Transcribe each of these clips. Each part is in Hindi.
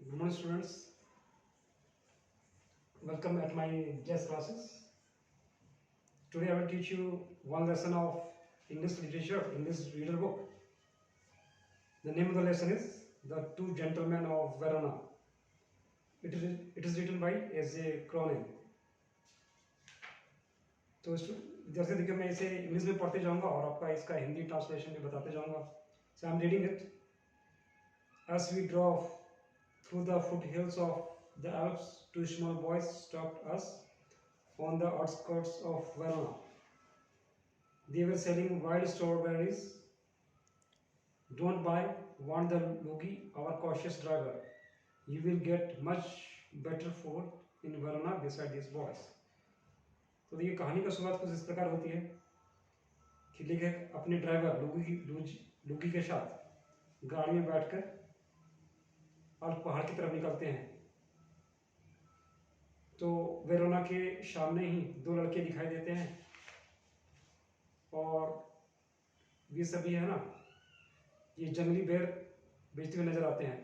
Good morning, students. Welcome at my jazz classes. Today I will teach you one lesson of English literature, English reader book. The name of the lesson is The Two Gentlemen of Verona. It is written by S.J. Cronin. तो विद्यार्थी देखिए, मैं इसे इंग्लिश में पढ़ते जाऊंगा और आपका इसका हिंदी ट्रांसलेशन भी बताते जाऊंगा. So I am reading it. As we drove through the foothills of the Alps, two small boys stopped us on the outskirts of Verona. They were selling wild strawberries. Don't buy, warned the Logi, our cautious driver. You will get much better food in Verona beside these boys. तो देखिए, कहानी का शुरुआत कुछ इस प्रकार होती है कि लेखक अपने ड्राइवर लुगी के साथ गाड़ी में बैठकर अल्प पहाड़ की तरफ निकलते हैं. तो वेरोना के सामने ही दो लड़के दिखाई देते हैं और ये सभी है ना, ये जंगली बेर बेचते हुए नजर आते हैं.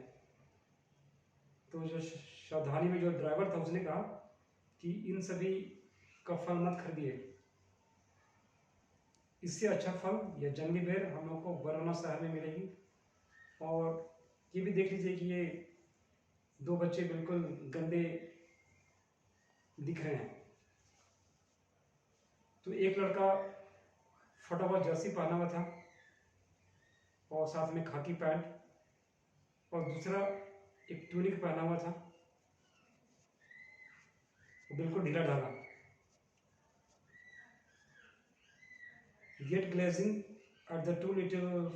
तो जो सावधानी में जो ड्राइवर था उसने कहा कि इन सभी का फल मत खरीदिए, इससे अच्छा फल या जंगली बेर हम लोग को वेरोना शहर में मिलेगी. और ये भी देख लीजिए कि ये दो बच्चे बिल्कुल गंदे दिख रहे हैं. तो एक लड़का फटा हुआ जर्सी पहना हुआ था और साथ में खाकी पैंट, और दूसरा एक ट्यूनिक पहना हुआ था, बिल्कुल ढीला ढाला. Yet gazing at the two little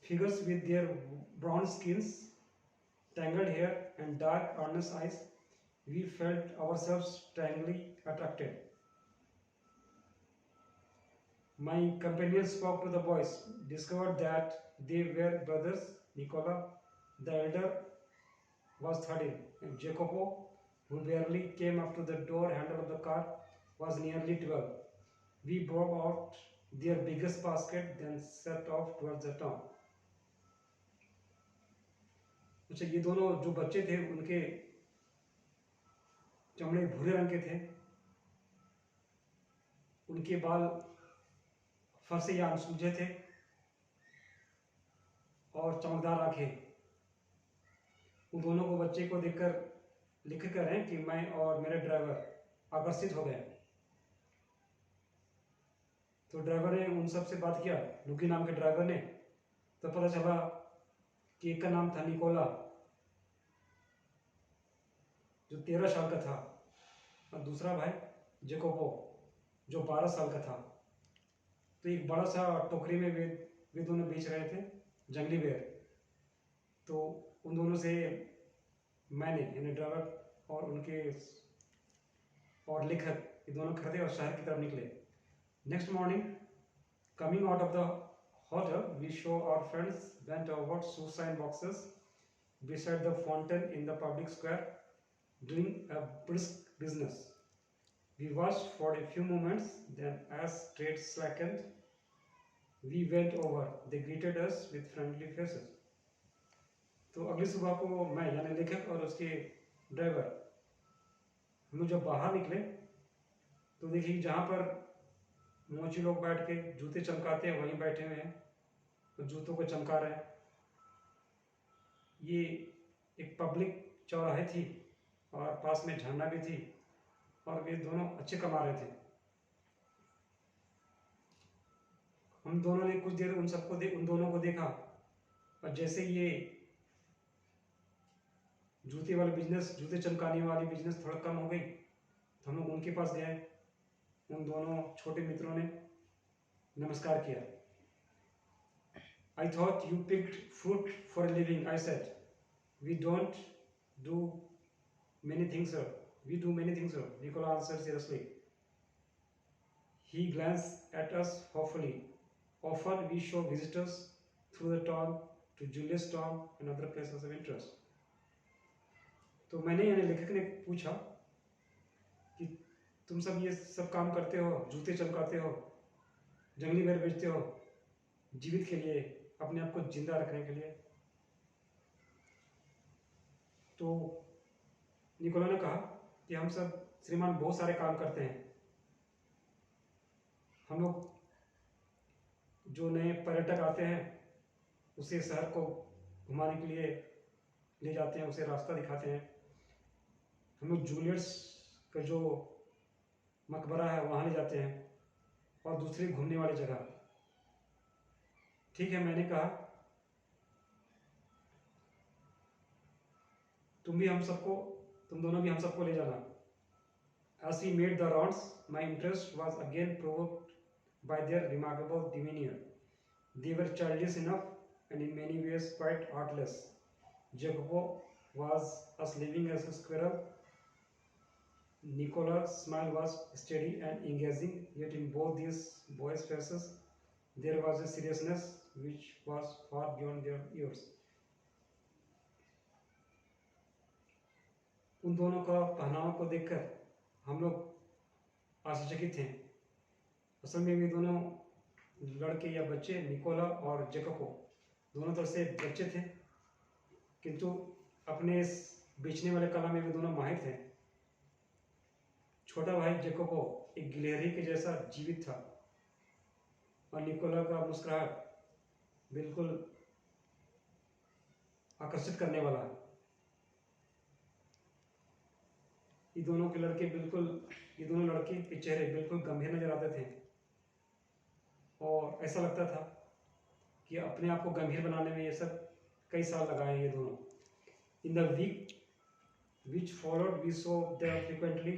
figures with their brown skins, tangled hair and dark earnest eyes, we felt ourselves strangely attracted. My companion spoke to the boys, discovered that they were brothers. Nicola, the elder, was 13, and Jacopo, who barely came up to the door handle of the car, was nearly 12. We brought out their biggest basket, then set off towards the town. अच्छा, ये दोनों जो बच्चे थे उनके चमड़े भूरे रंग के थे, उनके बाल फंसे या अनसूझे थे और चमकदार आंखें. उन दोनों को बच्चे को देखकर लिख कर हैं कि मैं और मेरे ड्राइवर आकर्षित हो गए. तो ड्राइवर ने उन सब से बात किया, लुकी नाम के ड्राइवर ने. तो पता चला कि एक का नाम था निकोला, जो 13 साल का था, और दूसरा भाई जेकोबो, जो 12 साल का था. तो एक बड़ा सा टोकरी में वे दोनों बेच रहे थे जंगली बेर. तो उन दोनों से मैंने यानी ड्राइवर और उनके और लेखक ये दोनों खरीदे और शहर की तरफ निकले. Next morning, coming out of the hotel, we saw our friends bent over shoe-shine boxes beside the fountain in the public square, doing a brisk business. We watched for a few moments, then as trade slackened, we went over. They greeted us with friendly faces. तो अगली सुबह को मैं यानी लेखक और उसके ड्राइवर हम लोग जब बाहर निकले तो देखिए जहाँ पर मोची लोग बैठ के जूते चमकाते हैं वहीं बैठे हुए हैं, तो जूतों को चमका रहे हैं. ये एक पब्लिक चौराहे थी और पास में झरना भी थी और वे दोनों अच्छे कमा रहे थे. हम दोनों ने कुछ देर उन दोनों को देखा, और जैसे ये जूते चमकाने वाली बिजनेस थोड़ा कम हो गई तो हम लोग उनके पास गए. उन दोनों छोटे मित्रों ने नमस्कार किया. I thought you picked fruit for a living, I said. We don't do many things, sir. We do many things, sir, Nicola answered seriously. He glanced at us hopefully. Often we show visitors through the town to Julius Town and other places of interest. तो मैंने यानी लेखक ने पूछा कि तुम सब ये सब काम करते हो, जूते चमकाते हो, जंगली बेर बेचते हो, जीवित के लिए, अपने आप को जिंदा रखने के लिए. तो निकोला ने कहा कि हम सब श्रीमान बहुत सारे काम करते हैं, हम लोग जो नए पर्यटक आते हैं उसे शहर को घुमाने के लिए ले जाते हैं, उसे रास्ता दिखाते हैं, हम लोग जूलियट्स का जो मकबरा है वहाँ ले जाते हैं और दूसरी घूमने वाली जगह। ठीक है, मैंने कहा तुम दोनों भी हम सबको ले जाना। As we made the rounds, my interest was again provoked by their remarkable demeanor. They were childish enough and in many ways quite artless. Jacopo was as living as a squirrel. Nicola's smile was steady and engaging, yet in both these boys' faces there was a seriousness which was far beyond their years. उन दोनों का पहनावा को देखकर हम लोग आश्चर्यचकित थे। असल में वे दोनों लड़के या बच्चे, निकोला और जेकोपो, दोनों तरह से बच्चे थे, किंतु अपने इस बेचने वाले कला में वे दोनों माहिर थे। छोटा भाई जेकोपो एक गिलहरी के जैसा जीवित था और निकोला का मुस्कुराहट बिल्कुल आकर्षित करने वाला। ये दोनों लड़के के चेहरे बिल्कुल गंभीर नजर आते थे और ऐसा लगता था कि अपने आप को गंभीर बनाने में ये सब कई साल लगाए हैं ये दोनों। In the week which followed we saw them frequently,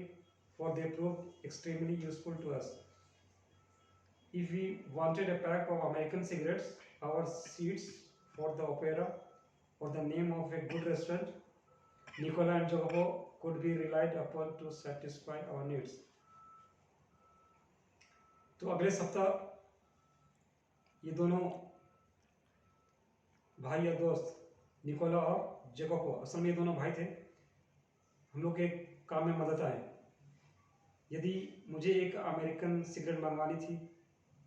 for they proved extremely useful to us. If we wanted a pack of American cigarettes, our seats for the opera, or the name of a good restaurant, Nicola and Jacopo could be relied upon to satisfy our needs. तो अगले सप्ताह ये दोनों भाई या दोस्त, निकोला और जेकोपो, असल में ये दोनों भाई थे, हम लोग एक काम में मदद आए। यदि मुझे एक अमेरिकन सिगरेट मंगवानी थी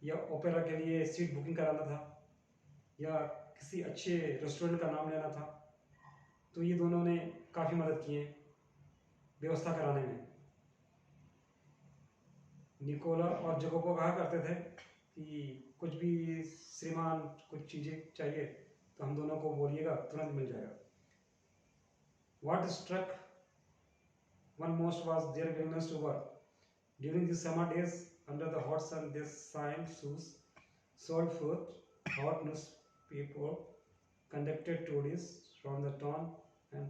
या ओपेरा के लिए सीट बुकिंग कराना था या किसी अच्छे रेस्टोरेंट का नाम लेना था, तो ये दोनों ने काफ़ी मदद की है व्यवस्था कराने में। निकोला और जेकोपो कहा करते थे कि कुछ भी श्रीमान कुछ चीज़ें चाहिए तो हम दोनों को बोलिएगा, तुरंत मिल जाएगा। What struck one most was their willingness to work. During the summer days, under the hot sun, they shined shoes, sold fruit, hot newspaper, conducted tourists from the town, and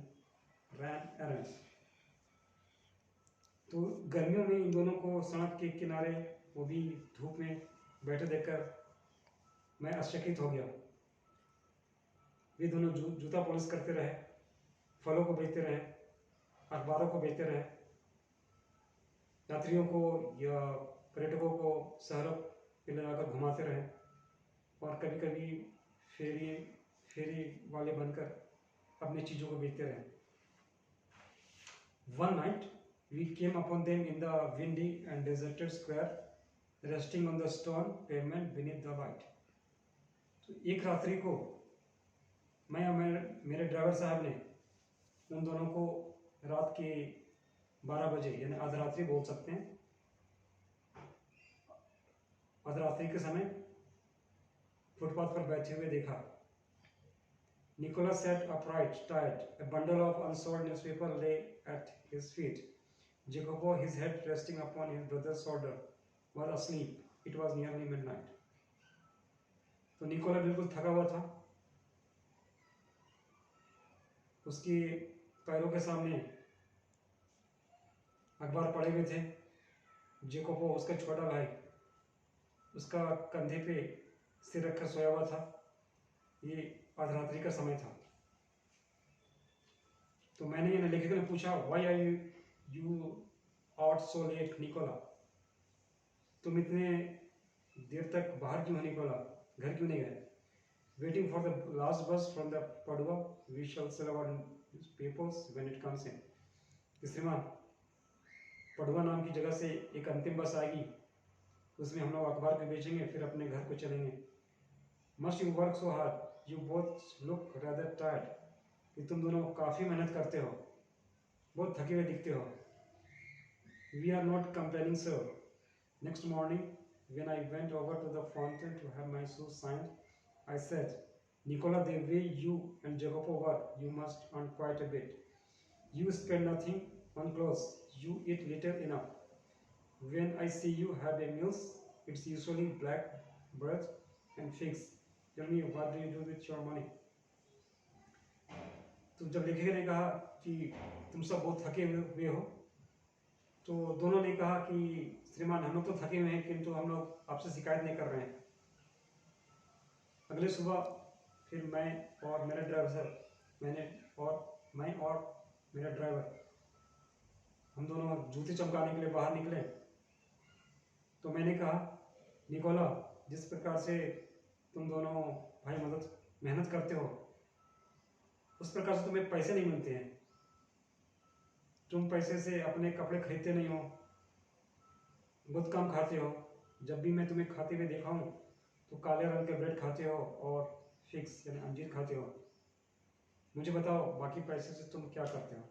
ran errands. तो गर्मियों में इन दोनों को सड़क के किनारे, वो भी धूप में बैठे देखकर मैं आश्चर्यचकित हो गया। वे दोनों जूता पॉलिश करते रहे, फलों को बेचते रहे, अखबारों को बेचते रहे, यात्रियों को या पर्यटकों को शहरों में ले जाकर घुमाते रहे और कभी कभी फेरी वाले बनकर अपनी चीज़ों को बेचते रहे। One night we came upon them in the windy and deserted square, resting on the stone pavement beneath the light. तो एक रात्रि को मैं और मेरे ड्राइवर साहब ने उन दोनों को रात के 12 बजे, यानी आधरात्रि बोल सकते हैं, आधरात्रि के समय फुटपाथ पर बैठे हुए देखा। Nicholas sat upright, tired. A bundle of unsold newspaper lay at his feet. Jacopo, his head resting upon his brother's shoulder, was asleep. It was nearly midnight. तो निकोला बिल्कुल थका हुआ था, उसके पैरों के सामने अखबार पड़े हुए थे। जेकोपो, उसका छोटा भाई, उसका कंधे पे सिर रखकर सोया हुआ था। ये आधरात्रि का समय था। तो मैंने ये लेखक ने पूछा, why are you out so late Nicola, तुम इतने देर तक बाहर क्यों हो निकोला, घर क्यों नहीं गए? Waiting for the last bus from the Padua, we shall sell our papers when it comes in. श्रीमान, पडुआ नाम की जगह से एक अंतिम बस आएगी, उसमें हम लोग अखबार को बेचेंगे, फिर अपने घर को चलेंगे। Must you work so hard, you both look rather tired. कि तुम दोनों काफ़ी मेहनत करते हो, बहुत थके हुए दिखते हो। We are not complaining sir. Next morning when I went over to the fountain to have my shoes signed, I said, Nicola, the way you and Jacopo work, you must earn quite a bit. You spend nothing on clothes, you eat little enough. When I see you have a meals, it's usually black bread and figs. Tell me, what do you do with your money? तो जब लेखक ने कहा कि तुम सब बहुत थके हुए हो, तो दोनों ने कहा कि श्रीमान, हम लोग तो थके हुए हैं, किंतु हम लोग आपसे शिकायत नहीं कर रहे हैं। अगले सुबह फिर मैं और मेरा ड्राइवर हम दोनों जूते चमकाने के लिए बाहर निकले। तो मैंने कहा, निकोला, जिस प्रकार से तुम दोनों भाई मेहनत करते हो, उस प्रकार से तुम्हें पैसे नहीं मिलते हैं। तुम पैसे से अपने कपड़े खरीदते नहीं हो, बहुत कम खाते हो। जब भी मैं तुम्हें खाते हुए देखा हूँ तो काले रंग के ब्रेड खाते हो और फिग्स यानी अंजीर खाते हो। मुझे बताओ, बाकी पैसे से तुम क्या करते हो?